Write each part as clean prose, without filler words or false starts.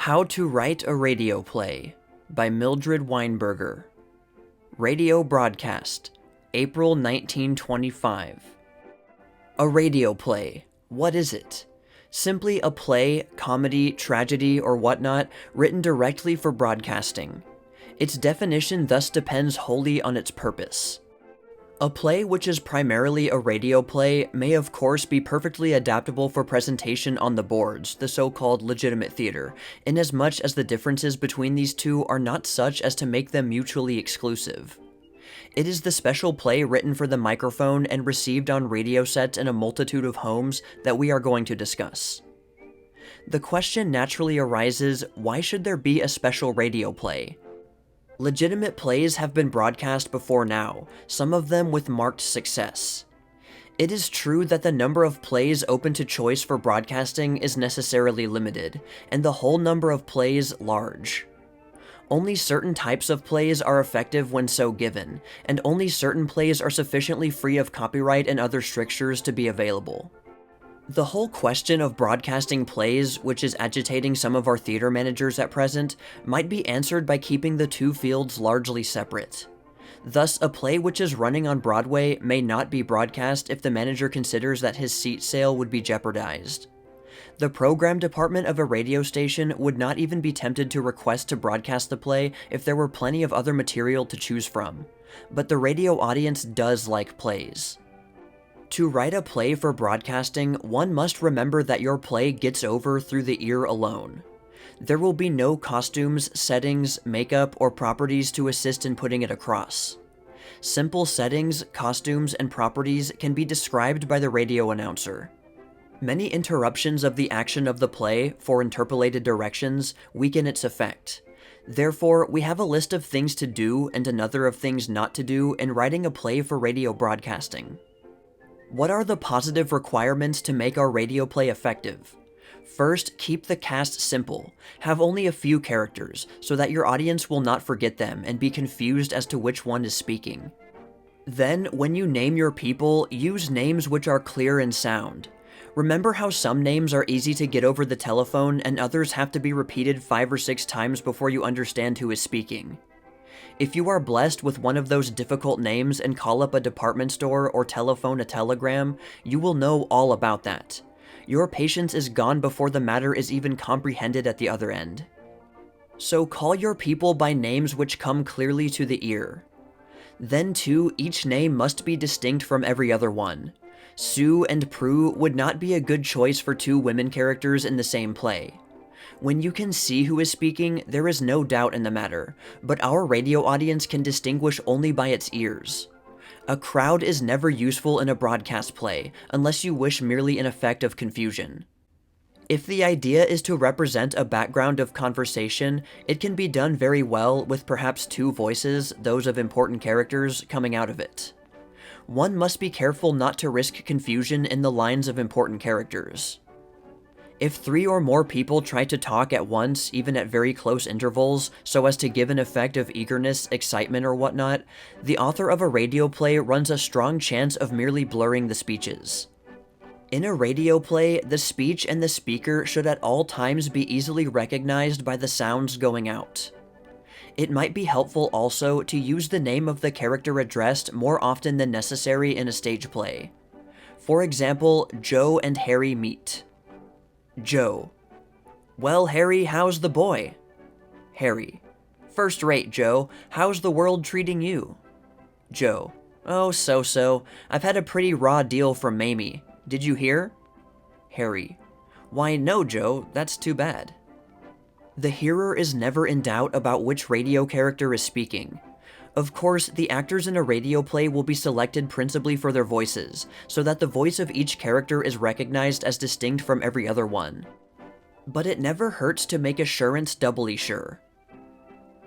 How to Write a Radio Play by Mildred Weinberger. Radio broadcast, April 1925. A radio play. What is it? Simply a play, comedy, tragedy, or whatnot written directly for broadcasting. Its definition thus depends wholly on its purpose. A play which is primarily a radio play may of course be perfectly adaptable for presentation on the boards, the so-called legitimate theater, inasmuch as the differences between these two are not such as to make them mutually exclusive. It is the special play written for the microphone and received on radio sets in a multitude of homes that we are going to discuss. The question naturally arises, why should there be a special radio play? Legitimate plays have been broadcast before now, some of them with marked success. It is true that the number of plays open to choice for broadcasting is necessarily limited, and the whole number of plays large. Only certain types of plays are effective when so given, and only certain plays are sufficiently free of copyright and other strictures to be available. The whole question of broadcasting plays, which is agitating some of our theater managers at present, might be answered by keeping the two fields largely separate. Thus, a play which is running on Broadway may not be broadcast if the manager considers that his seat sale would be jeopardized. The program department of a radio station would not even be tempted to request to broadcast the play if there were plenty of other material to choose from. But the radio audience does like plays. To write a play for broadcasting, one must remember that your play gets over through the ear alone. There will be no costumes, settings, makeup, or properties to assist in putting it across. Simple settings, costumes, and properties can be described by the radio announcer. Many interruptions of the action of the play, for interpolated directions, weaken its effect. Therefore, we have a list of things to do and another of things not to do in writing a play for radio broadcasting. What are the positive requirements to make our radio play effective? First, keep the cast simple. Have only a few characters, so that your audience will not forget them and be confused as to which one is speaking. Then, when you name your people, use names which are clear and sound. Remember how some names are easy to get over the telephone and others have to be repeated 5 or 6 times before you understand who is speaking. If you are blessed with one of those difficult names and call up a department store or telephone a telegram, you will know all about that. Your patience is gone before the matter is even comprehended at the other end. So call your people by names which come clearly to the ear. Then too, each name must be distinct from every other one. Sue and Prue would not be a good choice for 2 women characters in the same play. When you can see who is speaking, there is no doubt in the matter, but our radio audience can distinguish only by its ears. A crowd is never useful in a broadcast play, unless you wish merely an effect of confusion. If the idea is to represent a background of conversation, it can be done very well with perhaps 2 voices, those of important characters, coming out of it. One must be careful not to risk confusion in the lines of important characters. If 3 or more people try to talk at once, even at very close intervals, so as to give an effect of eagerness, excitement, or whatnot, the author of a radio play runs a strong chance of merely blurring the speeches. In a radio play, the speech and the speaker should at all times be easily recognized by the sounds going out. It might be helpful also to use the name of the character addressed more often than necessary in a stage play. For example, Joe and Harry meet. Joe: "Well, Harry, how's the boy?" Harry: "First rate, Joe. How's the world treating you?" Joe: "Oh, so-so. I've had a pretty raw deal from Mamie. Did you hear?" Harry: "Why, no, Joe. That's too bad." The hearer is never in doubt about which radio character is speaking. Of course, the actors in a radio play will be selected principally for their voices, so that the voice of each character is recognized as distinct from every other one. But it never hurts to make assurance doubly sure.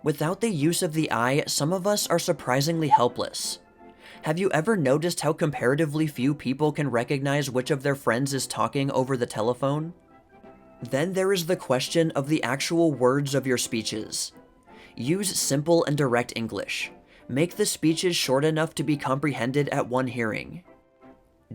Without the use of the eye, some of us are surprisingly helpless. Have you ever noticed how comparatively few people can recognize which of their friends is talking over the telephone? Then there is the question of the actual words of your speeches. Use simple and direct English. Make the speeches short enough to be comprehended at one hearing.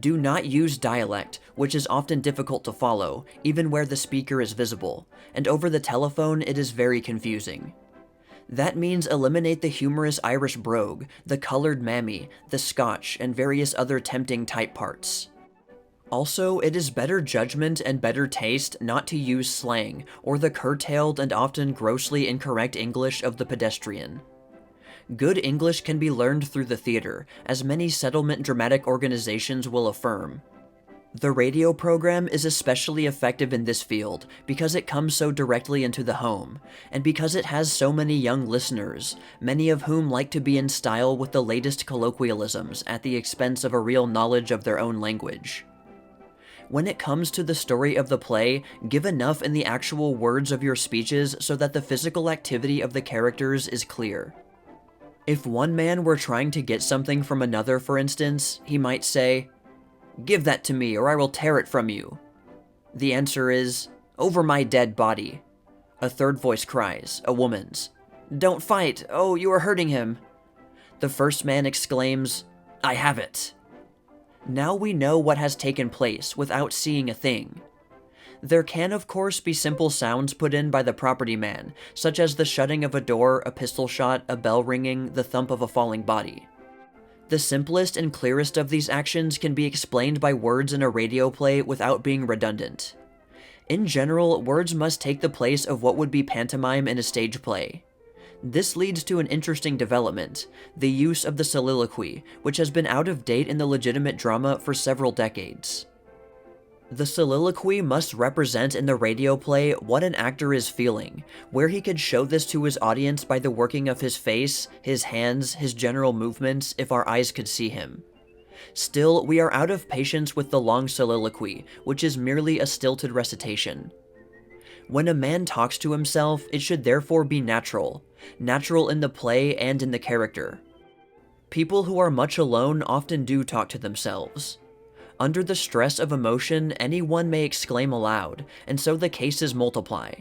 Do not use dialect, which is often difficult to follow, even where the speaker is visible, and over the telephone it is very confusing. That means eliminate the humorous Irish brogue, the colored mammy, the Scotch, and various other tempting type parts. Also, it is better judgment and better taste not to use slang, or the curtailed and often grossly incorrect English of the pedestrian. Good English can be learned through the theater, as many settlement dramatic organizations will affirm. The radio program is especially effective in this field because it comes so directly into the home, and because it has so many young listeners, many of whom like to be in style with the latest colloquialisms at the expense of a real knowledge of their own language. When it comes to the story of the play, give enough in the actual words of your speeches so that the physical activity of the characters is clear. If one man were trying to get something from another, for instance, he might say, "Give that to me, or I will tear it from you." The answer is, "Over my dead body." A third voice cries, a woman's, "Don't fight, oh, you are hurting him." The first man exclaims, "I have it." Now we know what has taken place without seeing a thing. There can, of course, be simple sounds put in by the property man, such as the shutting of a door, a pistol shot, a bell ringing, the thump of a falling body. The simplest and clearest of these actions can be explained by words in a radio play without being redundant. In general, words must take the place of what would be pantomime in a stage play. This leads to an interesting development, the use of the soliloquy, which has been out of date in the legitimate drama for several decades. The soliloquy must represent in the radio play what an actor is feeling, where he could show this to his audience by the working of his face, his hands, his general movements, if our eyes could see him. Still, we are out of patience with the long soliloquy, which is merely a stilted recitation. When a man talks to himself, it should therefore be natural in the play and in the character. People who are much alone often do talk to themselves. Under the stress of emotion, anyone may exclaim aloud, and so the cases multiply.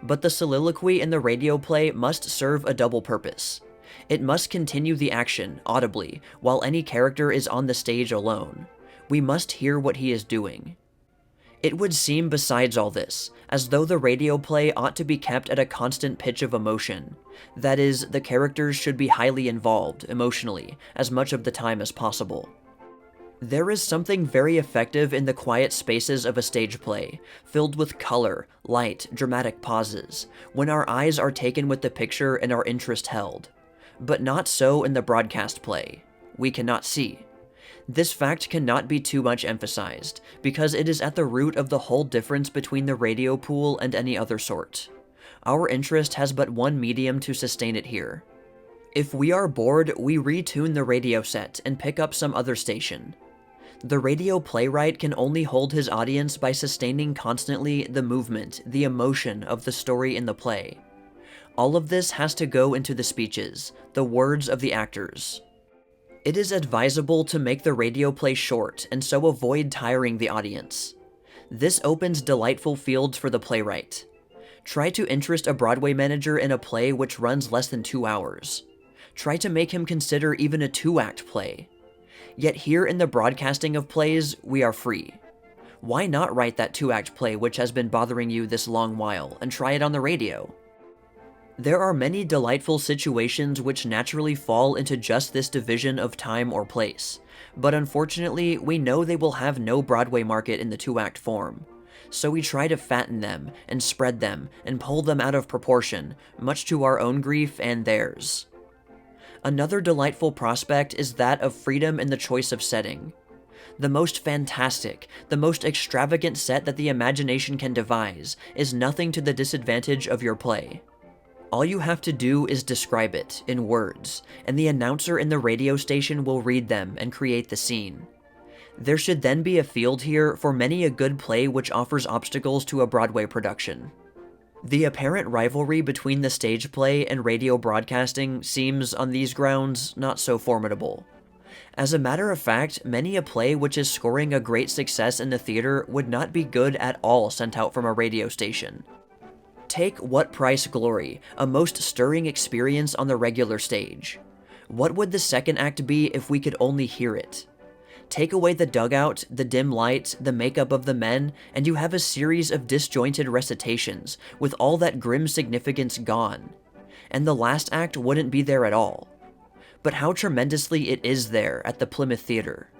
But the soliloquy in the radio play must serve a double purpose. It must continue the action, audibly, while any character is on the stage alone. We must hear what he is doing. It would seem, besides all this, as though the radio play ought to be kept at a constant pitch of emotion. That is, the characters should be highly involved, emotionally, as much of the time as possible. There is something very effective in the quiet spaces of a stage play, filled with color, light, dramatic pauses, when our eyes are taken with the picture and our interest held. But not so in the broadcast play. We cannot see. This fact cannot be too much emphasized, because it is at the root of the whole difference between the radio pool and any other sort. Our interest has but one medium to sustain it here. If we are bored, we retune the radio set and pick up some other station. The radio playwright can only hold his audience by sustaining constantly the movement, the emotion of the story in the play. All of this has to go into the speeches, the words of the actors. It is advisable to make the radio play short and so avoid tiring the audience. This opens delightful fields for the playwright. Try to interest a Broadway manager in a play which runs less than 2 hours. Try to make him consider even a 2-act play. Yet here in the broadcasting of plays, we are free. Why not write that 2-act play which has been bothering you this long while and try it on the radio? There are many delightful situations which naturally fall into just this division of time or place, but unfortunately we know they will have no Broadway market in the 2-act form. So we try to fatten them and spread them and pull them out of proportion, much to our own grief and theirs. Another delightful prospect is that of freedom in the choice of setting. The most fantastic, the most extravagant set that the imagination can devise is nothing to the disadvantage of your play. All you have to do is describe it in words, and the announcer in the radio station will read them and create the scene. There should then be a field here for many a good play which offers obstacles to a Broadway production. The apparent rivalry between the stage play and radio broadcasting seems, on these grounds, not so formidable. As a matter of fact, many a play which is scoring a great success in the theater would not be good at all sent out from a radio station. Take What Price Glory, a most stirring experience on the regular stage. What would the second act be if we could only hear it? Take away the dugout, the dim light, the makeup of the men, and you have a series of disjointed recitations, with all that grim significance gone. And the last act wouldn't be there at all. But how tremendously it is there at the Plymouth Theater.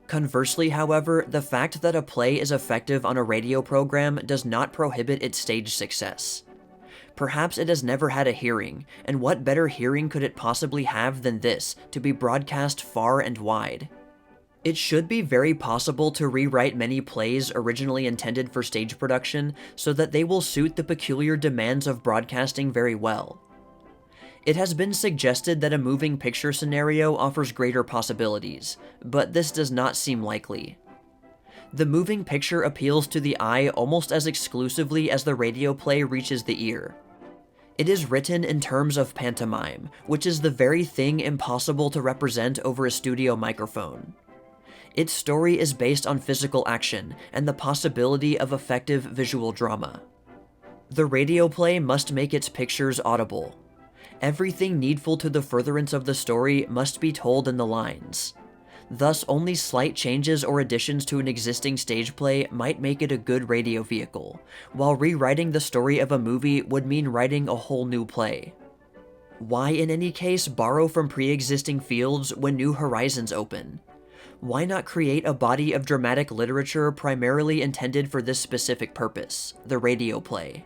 Conversely, however, the fact that a play is effective on a radio program does not prohibit its stage success. Perhaps it has never had a hearing, and what better hearing could it possibly have than this to be broadcast far and wide? It should be very possible to rewrite many plays originally intended for stage production so that they will suit the peculiar demands of broadcasting very well. It has been suggested that a moving picture scenario offers greater possibilities, but this does not seem likely. The moving picture appeals to the eye almost as exclusively as the radio play reaches the ear. It is written in terms of pantomime, which is the very thing impossible to represent over a studio microphone. Its story is based on physical action and the possibility of effective visual drama. The radio play must make its pictures audible. Everything needful to the furtherance of the story must be told in the lines. Thus, only slight changes or additions to an existing stage play might make it a good radio vehicle, while rewriting the story of a movie would mean writing a whole new play. Why, in any case, borrow from pre-existing fields when new horizons open? Why not create a body of dramatic literature primarily intended for this specific purpose, the radio play?